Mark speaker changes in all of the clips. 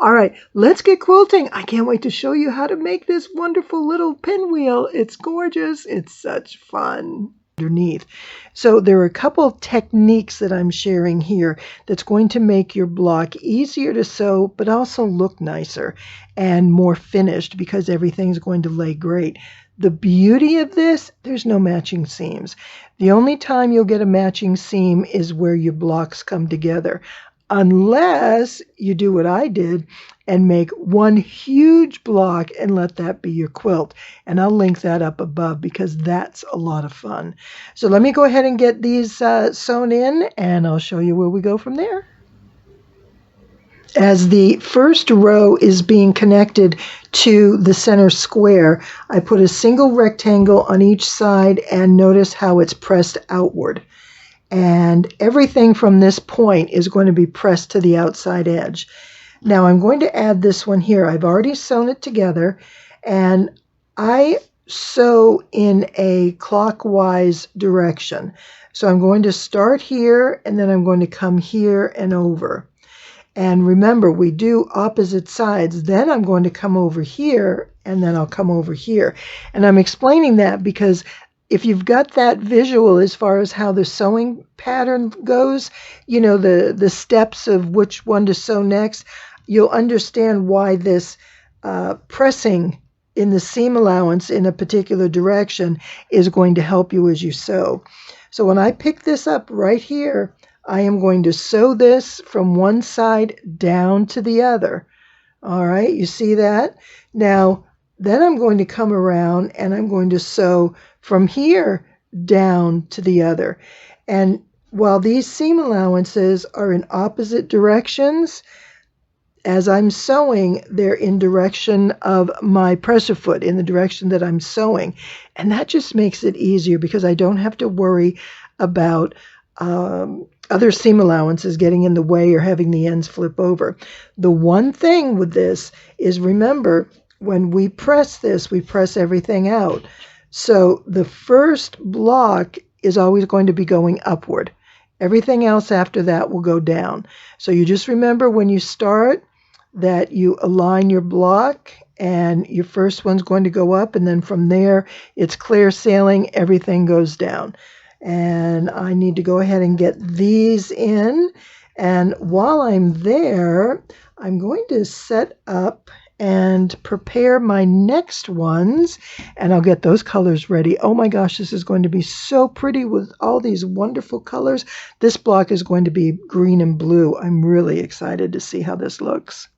Speaker 1: All right, let's get quilting. I can't wait to show you how to make this wonderful little pinwheel. It's gorgeous. It's such fun. Underneath. So there are a couple techniques that I'm sharing here that's going to make your block easier to sew, but also look nicer and more finished because everything's going to lay great. The beauty of this, there's no matching seams. The only time you'll get a matching seam is where your blocks come together, unless you do what I did and make one huge block and let that be your quilt. And I'll link that up above because that's a lot of fun. So let me go ahead and get these sewn in, and I'll show you where we go from there. As the first row is being connected to the center square, I put a single rectangle on each side, and notice how it's pressed outward. And everything from this point is going to be pressed to the outside edge. Now I'm going to add this one here. I've already sewn it together, and I sew in a clockwise direction. So I'm going to start here, and then I'm going to come here and over. And remember, we do opposite sides. Then I'm going to come over here, and then I'll come over here. And I'm explaining that because if you've got that visual as far as how the sewing pattern goes, you know, the steps of which one to sew next, you'll understand why this pressing in the seam allowance in a particular direction is going to help you as you sew. So when I pick this up right here, I am going to sew this from one side down to the other. All right, you see that? Now, then I'm going to come around and I'm going to sew from here down to the other. And while these seam allowances are in opposite directions, as I'm sewing, they're in direction of my pressure foot, in the direction that I'm sewing. And that just makes it easier because I don't have to worry about other seam allowances getting in the way or having the ends flip over. The one thing with this is, remember, when we press this, we press everything out. So the first block is always going to be going upward. Everything else after that will go down. So you just remember when you start that you align your block and your first one's going to go up, and then from there it's clear sailing, everything goes down. And I need to go ahead and get these in. And while I'm there, I'm going to set up and prepare my next ones, and I'll get those colors ready. Oh my gosh, this is going to be so pretty with all these wonderful colors. This block is going to be green and blue. I'm really excited to see how this looks.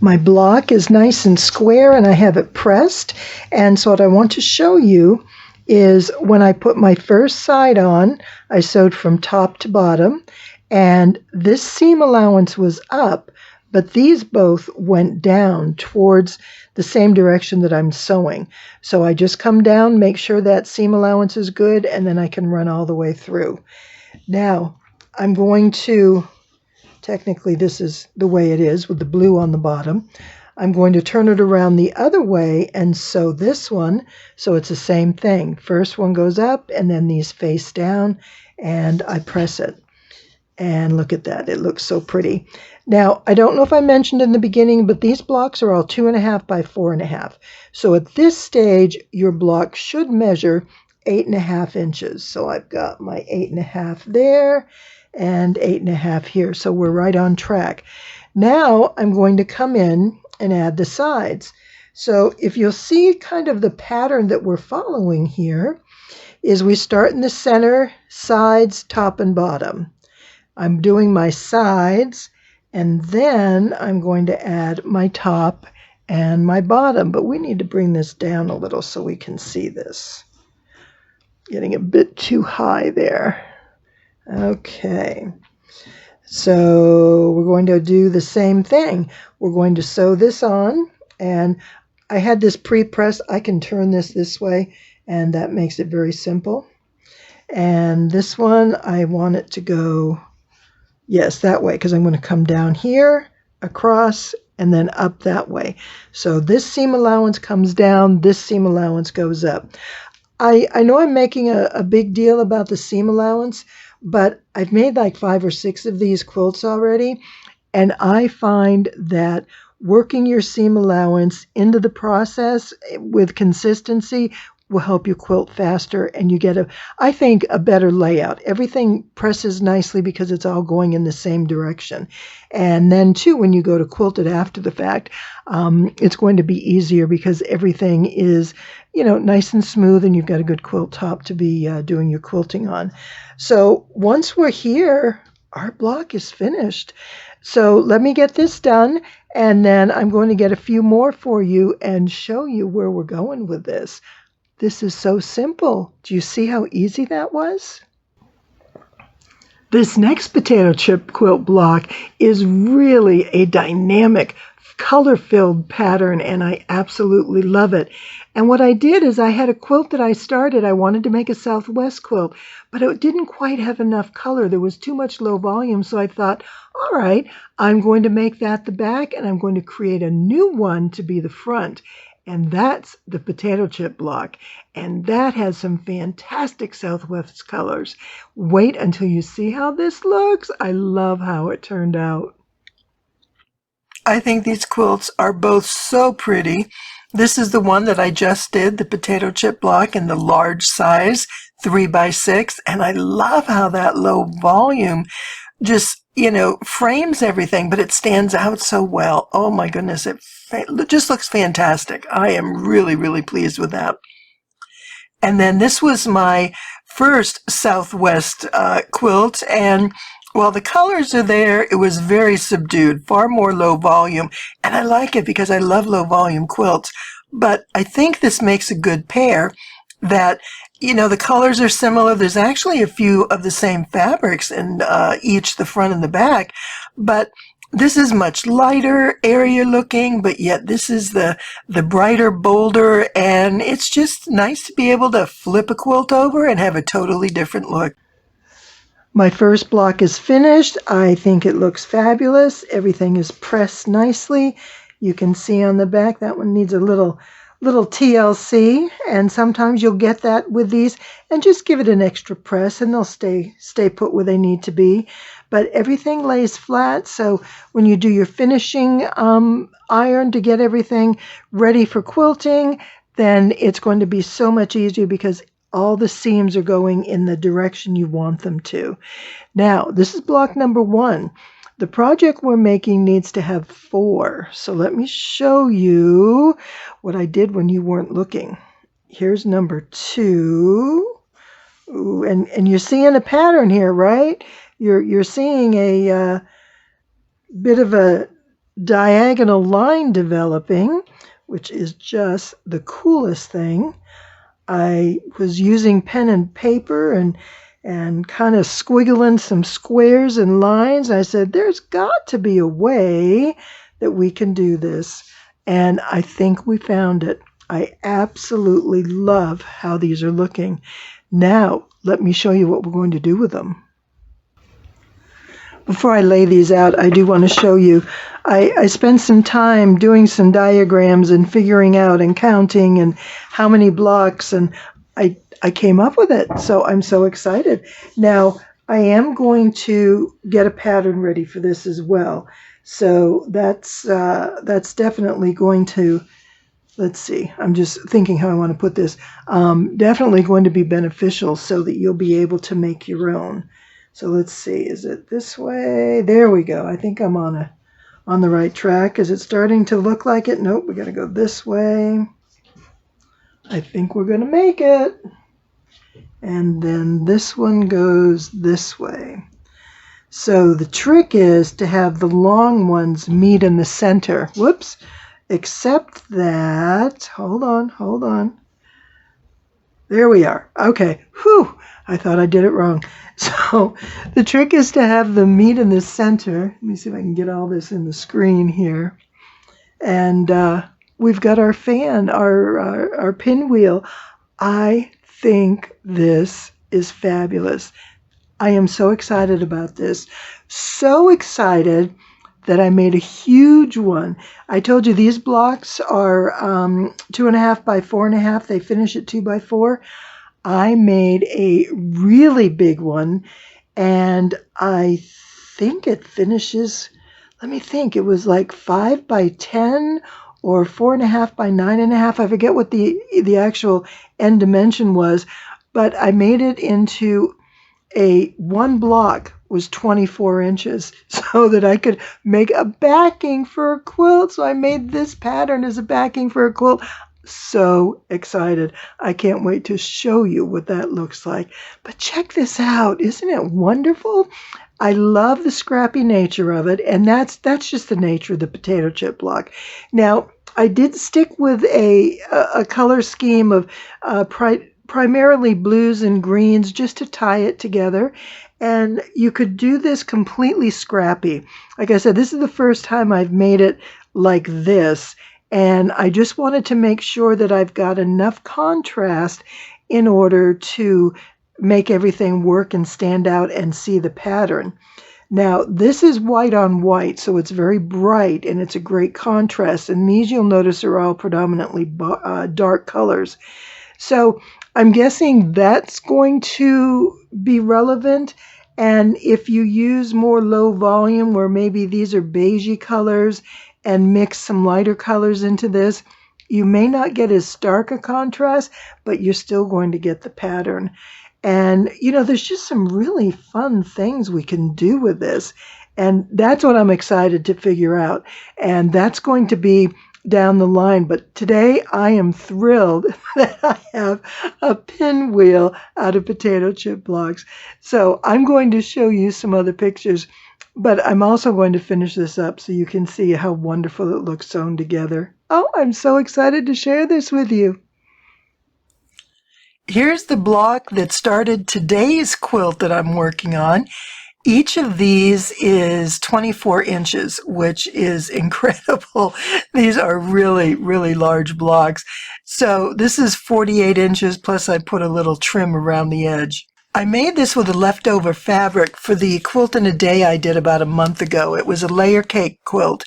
Speaker 1: My block is nice and square, and I have it pressed. And so what I want to show you is when I put my first side on, I sewed from top to bottom, and this seam allowance was up, but these both went down towards the same direction that I'm sewing. So I just come down, make sure that seam allowance is good, and then I can run all the way through. Now, I'm going to, technically this is the way it is with the blue on the bottom. I'm going to turn it around the other way and sew this one, so it's the same thing. First one goes up, and then these face down, and I press it. And look at that, it looks so pretty. Now, I don't know if I mentioned in the beginning, but these blocks are all 2.5 by 4.5. So at this stage, your block should measure 8.5 inches. So I've got my 8.5 there and 8.5 here. So we're right on track. Now I'm going to come in and add the sides. So if you'll see kind of the pattern that we're following here is we start in the center, sides, top and bottom. I'm doing my sides, and then I'm going to add my top and my bottom, but we need to bring this down a little so we can see this. Getting a bit too high there. Okay. So we're going to do the same thing. We're going to sew this on, and I had this pre-pressed. I can turn this way, and that makes it very simple. And this one, I want it to go, yes, that way, because I'm going to come down here, across, and then up that way. So this seam allowance comes down, this seam allowance goes up. I know I'm making a big deal about the seam allowance, but I've made like 5 or 6 of these quilts already, And I find that working your seam allowance into the process with consistency will help you quilt faster, and you get I think, a better layout. Everything presses nicely because it's all going in the same direction. And then too, when you go to quilt it after the fact, it's going to be easier because everything is, nice and smooth, and you've got a good quilt top to be doing your quilting on. So once we're here, our block is finished. So let me get this done, and then I'm going to get a few more for you and show you where we're going with this. This is so simple. Do you see how easy that was? This next potato chip quilt block is really a dynamic, color-filled pattern, and I absolutely love it. And what I did is I had a quilt that I started. I wanted to make a Southwest quilt, but it didn't quite have enough color. There was too much low volume, so I thought, all right, I'm going to make that the back, and I'm going to create a new one to be the front. And that's the potato chip block. And that has some fantastic Southwest colors. Wait until you see how this looks. I love how it turned out. I think these quilts are both so pretty. This is the one that I just did, the potato chip block in the large size, 3x6. And I love how that low volume just, frames everything, but it stands out so well. Oh my goodness, it just looks fantastic. I am really, really pleased with that. And then this was my first Southwest quilt, and while the colors are there, it was very subdued, far more low volume, and I like it because I love low volume quilts. But I think this makes a good pair that, the colors are similar. There's actually a few of the same fabrics in each the front and the back, but this is much lighter, airier looking, but yet this is the brighter, bolder, and it's just nice to be able to flip a quilt over and have a totally different look. My first block is finished. I think it looks fabulous. Everything is pressed nicely. You can see on the back that one needs a little TLC, and sometimes you'll get that with these, and just give it an extra press and they'll stay put where they need to be. But everything lays flat, so when you do your finishing iron to get everything ready for quilting, then it's going to be so much easier because all the seams are going in the direction you want them to. Now, this is block number 1. The project we're making needs to have 4. So let me show you what I did when you weren't looking. Here's number 2. Ooh, and you're seeing a pattern here, right? You're seeing a bit of a diagonal line developing, which is just the coolest thing. I was using pen and paper and kind of squiggling some squares and lines. I said, there's got to be a way that we can do this. And I think we found it. I absolutely love how these are looking. Now, let me show you what we're going to do with them. Before I lay these out, I do want to show you, I spent some time doing some diagrams and figuring out and counting and how many blocks, and I came up with it, so I'm so excited. Now, I am going to get a pattern ready for this as well. So that's definitely going to, let's see, I'm just thinking how I want to put this, definitely going to be beneficial so that you'll be able to make your own. So let's see, is it this way? There we go. I think I'm on the right track. Is it starting to look like it? Nope, we got to go this way. I think we're going to make it. And then this one goes this way. So the trick is to have the long ones meet in the center. Whoops. Except that, hold on. There we are. Okay. Whew. I thought I did it wrong. So the trick is to have them meet in the center. Let me see if I can get all this in the screen here. And we've got our fan, our pinwheel. I think this is fabulous. I am so excited about this. So excited that I made a huge one. I told you these blocks are 2.5 by 4.5. They finish at 2 by 4. I made a really big one, and I think it finishes, let me think, it was like 5 by 10 or 4.5 by 9.5. I forget what the actual end dimension was, but I made it into one block was 24 inches so that I could make a backing for a quilt. So I made this pattern as a backing for a quilt. So excited. I can't wait to show you what that looks like. But check this out. Isn't it wonderful? I love the scrappy nature of it, and that's just the nature of the potato chip block. Now, I did stick with a color scheme of primarily blues and greens just to tie it together. And you could do this completely scrappy. Like I said, this is the first time I've made it like this. And I just wanted to make sure that I've got enough contrast in order to make everything work and stand out and see the pattern. Now, this is white on white, so it's very bright and it's a great contrast. And these, you'll notice, are all predominantly dark colors. So I'm guessing that's going to be relevant. And if you use more low volume, where maybe these are beigey colors, and mix some lighter colors into this, you may not get as stark a contrast, but you're still going to get the pattern. And, you know, there's just some really fun things we can do with this. And that's what I'm excited to figure out. And that's going to be down the line. But today I am thrilled that I have a pinwheel out of potato chip blocks. So I'm going to show you some other pictures, but I'm also going to finish this up so you can see how wonderful it looks sewn together. Oh, I'm so excited to share this with you. Here's the block that started today's quilt that I'm working on. Each of these is 24 inches, which is incredible. These are really, really large blocks. So this is 48 inches, plus I put a little trim around the edge. I made this with a leftover fabric for the quilt in a day I did about a month ago. It was a layer cake quilt,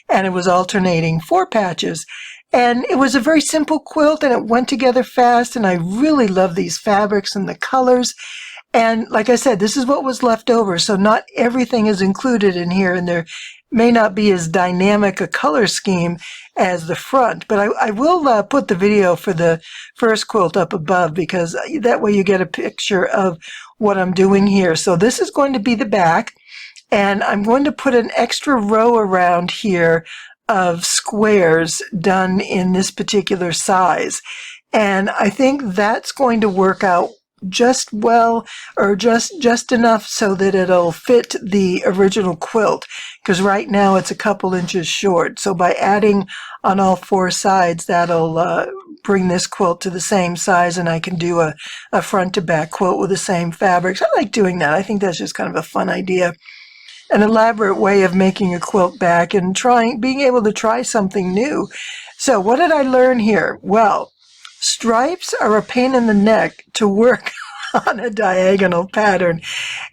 Speaker 1: and it was alternating 4 patches. And it was a very simple quilt, and it went together fast, and I really love these fabrics and the colors. And like I said, this is what was left over, so not everything is included in here, and there may not be as dynamic a color scheme as the front. But I will put the video for the first quilt up above, because that way you get a picture of what I'm doing here. So this is going to be the back, and I'm going to put an extra row around here of squares done in this particular size. And I think that's going to work out just well, or just enough so that it'll fit the original quilt, because right now it's a couple inches short. So by adding on all 4 sides, that'll bring this quilt to the same size, and I can do a front to back quilt with the same fabrics. I like doing that. I think that's just kind of a fun idea, an elaborate way of making a quilt back and being able to try something new. So what did I learn here? Well, stripes are a pain in the neck to work on a diagonal pattern.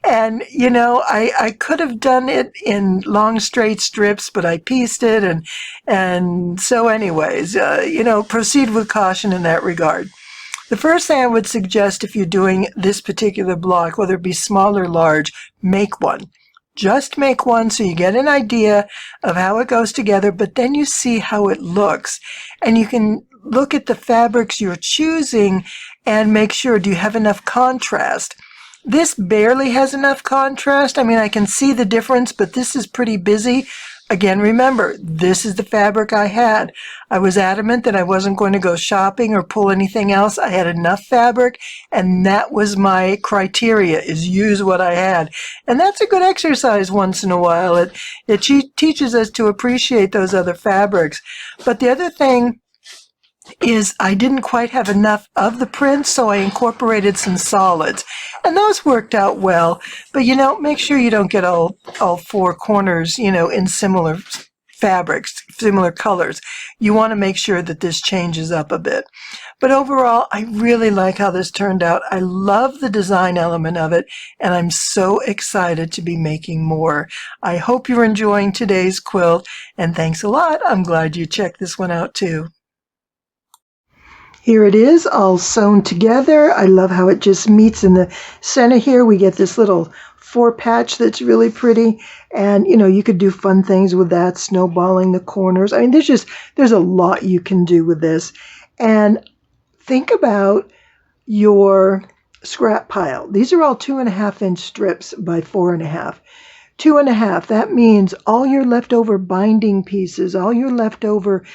Speaker 1: And, you know, I could have done it in long straight strips, but I pieced it. And so anyways, you know, proceed with caution in that regard. The first thing I would suggest, if you're doing this particular block, whether it be small or large, make one. Just make one so you get an idea of how it goes together, but then you see how it looks. And you can look at the fabrics you're choosing and make sure, do you have enough contrast? This barely has enough contrast. I mean, I can see the difference, but this is pretty busy. Again, remember, this is the fabric I had. I was adamant that I wasn't going to go shopping or pull anything else. I had enough fabric, and that was my criteria, is use what I had. And that's a good exercise once in a while. It teaches us to appreciate those other fabrics. But the other thing is I didn't quite have enough of the print, so I incorporated some solids. And those worked out well, but you know, make sure you don't get all 4 corners, you know, in similar fabrics, similar colors. You want to make sure that this changes up a bit. But overall, I really like how this turned out. I love the design element of it, and I'm so excited to be making more. I hope you're enjoying today's quilt, and thanks a lot. I'm glad you checked this one out too. Here it is, all sewn together. I love how it just meets in the center here. We get this little 4-patch that's really pretty. And, you know, you could do fun things with that, snowballing the corners. I mean, there's a lot you can do with this. And think about your scrap pile. These are all 2.5-inch strips by 4.5. 2.5, that means all your leftover binding pieces, all your leftover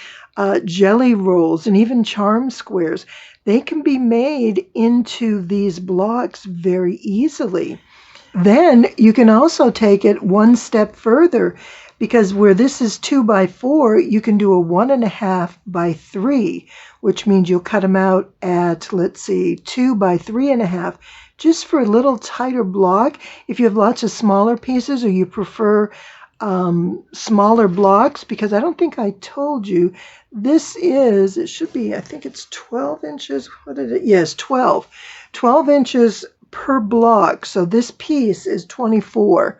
Speaker 1: jelly rolls, and even charm squares, they can be made into these blocks very easily. Then you can also take it one step further, because where this is 2 by 4, you can do a 1.5 by 3, which means you'll cut them out at, let's see, 2 by 3.5, just for a little tighter block. If you have lots of smaller pieces, or you prefer smaller blocks, because I don't think I told you, it should be, I think it's 12 inches. What is it? Yes, 12 inches per block. So this piece is 24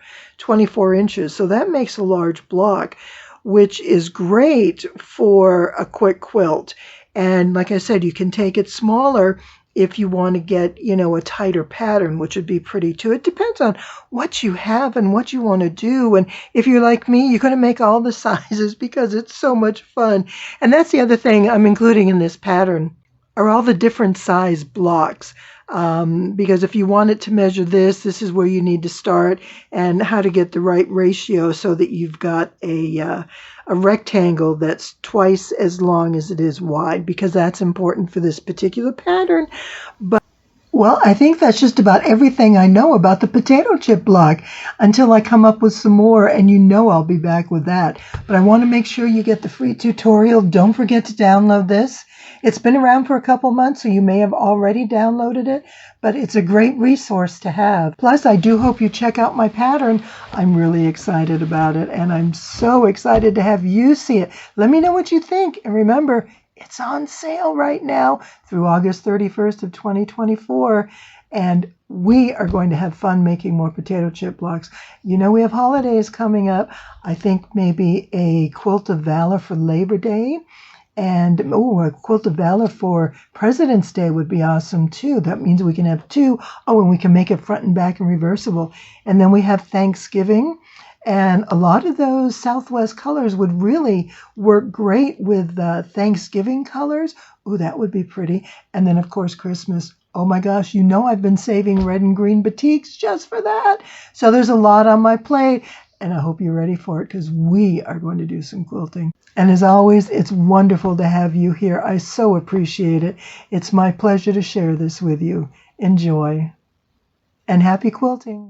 Speaker 1: inches. So that makes a large block, which is great for a quick quilt. And like I said, you can take it smaller if you want to get, you know, a tighter pattern, which would be pretty too. It depends on what you have and what you want to do. And if you're like me, you're going to make all the sizes because it's so much fun. And that's the other thing I'm including in this pattern, are all the different size blocks. Because if you wanted to measure this is where you need to start, and how to get the right ratio so that you've got a rectangle that's twice as long as it is wide, because that's important for this particular pattern. But well, I think that's just about everything I know about the potato chip block, until I come up with some more, and you know I'll be back with that. But I want to make sure you get the free tutorial. Don't forget to download this. It's been around for a couple months, so you may have already downloaded it, but it's a great resource to have. Plus, I do hope you check out my pattern. I'm really excited about it, and I'm so excited to have you see it. Let me know what you think, and remember, it's on sale right now through August 31st of 2024, and we are going to have fun making more potato chip blocks. You know, we have holidays coming up. I think maybe a Quilt of Valor for Labor Day, and a Quilt of Valor for President's Day would be awesome too. That means we can have 2. Oh, and we can make it front and back and reversible. And then we have Thanksgiving. And a lot of those Southwest colors would really work great with Thanksgiving colors. Ooh, that would be pretty. And then, of course, Christmas. Oh my gosh, you know I've been saving red and green batiks just for that. So there's a lot on my plate, and I hope you're ready for it, because we are going to do some quilting. And as always, it's wonderful to have you here. I so appreciate it. It's my pleasure to share this with you. Enjoy. And happy quilting.